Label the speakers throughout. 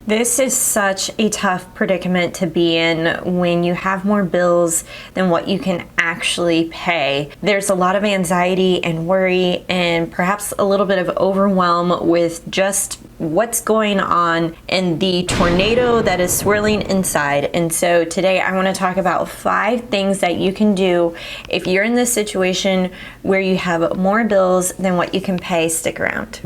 Speaker 1: This is such a tough predicament to be in when you have more bills than what you can actually pay. There's a lot of anxiety and worry and perhaps a little bit of overwhelm with just what's going on and the tornado that is swirling inside. And so today I want to talk about 5 things that you can do if you're in this situation where you have more bills than what you can pay. Stick around.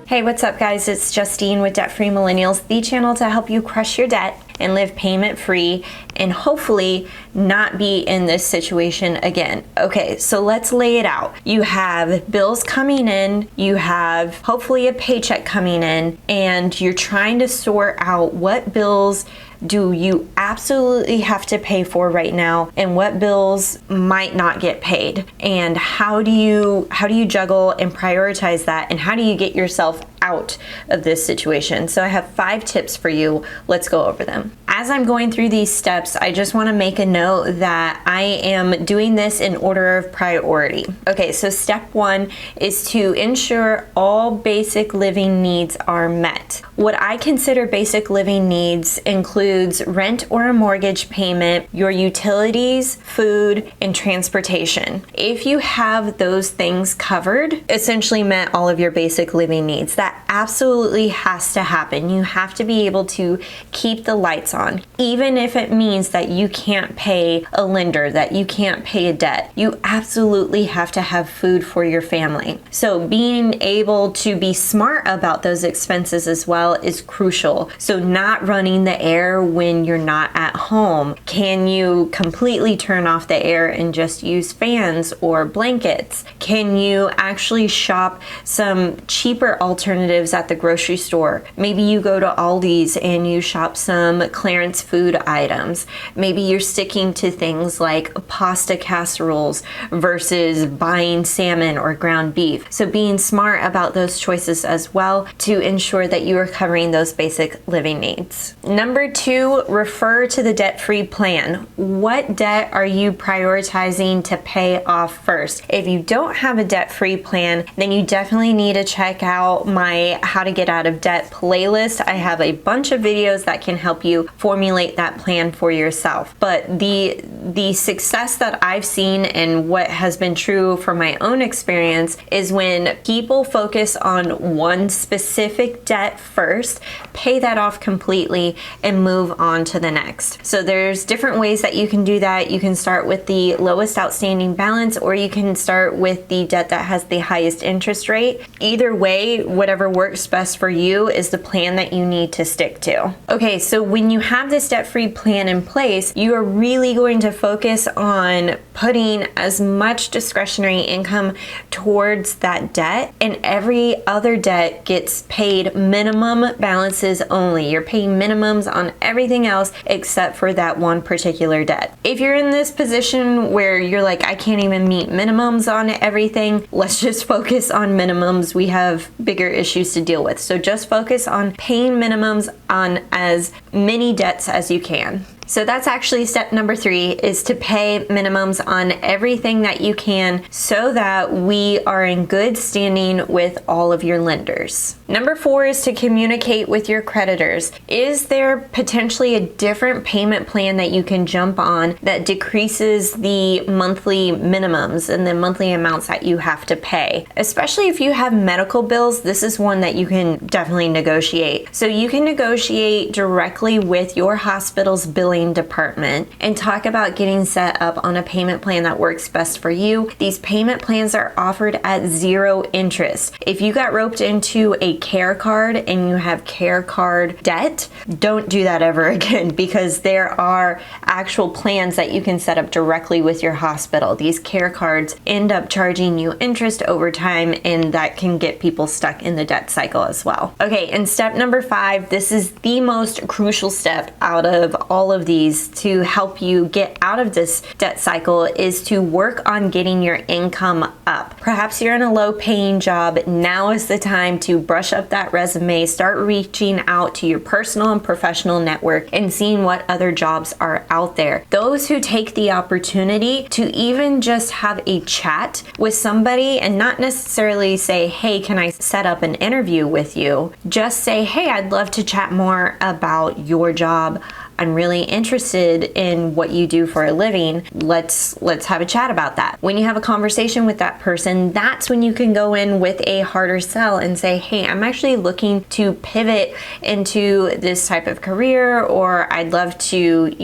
Speaker 1: Hey, what's up guys? It's Justine with Debt Free Millennials, the channel to help you crush your debt and live payment free and hopefully not be in this situation again. Okay, so let's lay it out. You have bills coming in, you have hopefully a paycheck coming in, and you're trying to sort out what bills do you absolutely have to pay for right now and what bills might not get paid, and how do you juggle and prioritize that, and how do you get yourself out of this situation? So I have 5 tips for you. Let's go over them. As I'm going through these steps, I just want to make a note that I am doing this in order of priority. Okay, so step 1 is to ensure all basic living needs are met. What I consider basic living needs includes rent or a mortgage payment, your utilities, food, and transportation. If you have those things covered, essentially met all of your basic living needs. That absolutely has to happen. You have to be able to keep the lights on, even if it means that you can't pay a lender, that you can't pay a debt. You absolutely have to have food for your family. So being able to be smart about those expenses as well is crucial. So not running the air when you're not at home. Can you completely turn off the air and just use fans or blankets? Can you actually shop some cheaper alternatives at the grocery store? Maybe you go to Aldi's and you shop some clearance food items. Maybe you're sticking to things like pasta casseroles versus buying salmon or ground beef. So being smart about those choices as well to ensure that you are covering those basic living needs. Number 2, refer to the debt-free plan. What debt are you prioritizing to pay off first? If you don't have a debt-free plan, then you definitely need to check out my How to Get Out of Debt playlist. I have a bunch of videos that can help you formulate that plan for yourself. But the success that I've seen and what has been true for my own experience is when people focus on one specific debt first, pay that off completely, and move on to the next. So there's different ways that you can do that. You can start with the lowest outstanding balance, or you can start with the debt that has the highest interest rate. Either way, whatever works best for you is the plan that you need to stick to. Okay, so when you have this debt-free plan in place, you are really going to focus on putting as much discretionary income towards that debt, and every other debt gets paid minimum balances only. You're paying minimums on everything else except for that one particular debt. If you're in this position where you're like, I can't even meet minimums on everything, let's just focus on minimums. We have bigger issues to deal with. So just focus on paying minimums on as many debts as you can. So that's actually step number 3, is to pay minimums on everything that you can so that we are in good standing with all of your lenders. Number 4 is to communicate with your creditors. Is there potentially a different payment plan that you can jump on that decreases the monthly minimums and the monthly amounts that you have to pay? Especially if you have medical bills, this is one that you can definitely negotiate. So you can negotiate directly with your hospital's billing department and talk about getting set up on a payment plan that works best for you. These payment plans are offered at 0 interest. If you got roped into a care card and you have care card debt, don't do that ever again, because there are actual plans that you can set up directly with your hospital. These care cards end up charging you interest over time, and that can get people stuck in the debt cycle as well. Okay, and step number 5, this is the most crucial step out of all of these to help you get out of this debt cycle is to work on getting your income up. Perhaps you're in a low paying job. Now is the time to brush up that resume, start reaching out to your personal and professional network and seeing what other jobs are out there. Those who take the opportunity to even just have a chat with somebody and not necessarily say, hey, can I set up an interview with you? Just say, hey, I'd love to chat more about your job. I'm really interested in what you do for a living. Let's have a chat about that. When you have a conversation with that person, that's when you can go in with a harder sell and say, hey, I'm actually looking to pivot into this type of career, or I'd love to,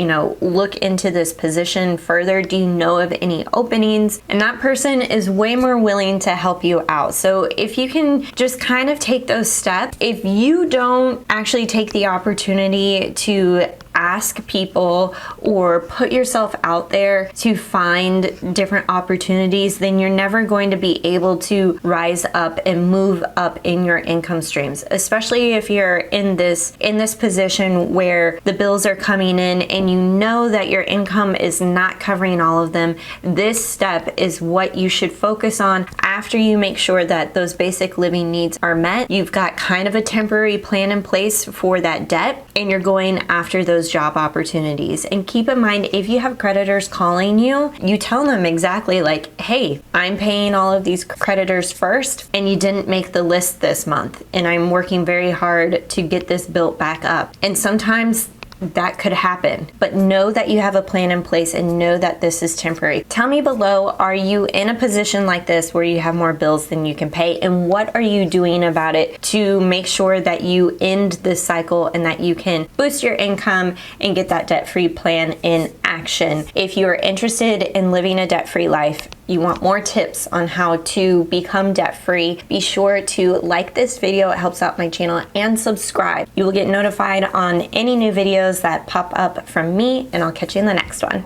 Speaker 1: look into this position further. Do you know of any openings? And that person is way more willing to help you out. So if you can just kind of take those steps, if you don't actually take the opportunity to ask people or put yourself out there to find different opportunities, then you're never going to be able to rise up and move up in your income streams, especially if you're in this position where the bills are coming in and you know that your income is not covering all of them. This step is what you should focus on after you make sure that those basic living needs are met. You've got kind of a temporary plan in place for that debt, and you're going after those job opportunities. And keep in mind, if you have creditors calling you, you tell them exactly like, hey, I'm paying all of these creditors first and you didn't make the list this month, and I'm working very hard to get this built back up. And sometimes that could happen, but know that you have a plan in place and know that this is temporary. Tell me below, are you in a position like this where you have more bills than you can pay, and what are you doing about it to make sure that you end this cycle and that you can boost your income and get that debt-free plan in action? If you're interested in living a debt-free life, you want more tips on how to become debt-free, be sure to like this video. It helps out my channel, and subscribe. You will get notified on any new videos that pop up from me, and I'll catch you in the next one.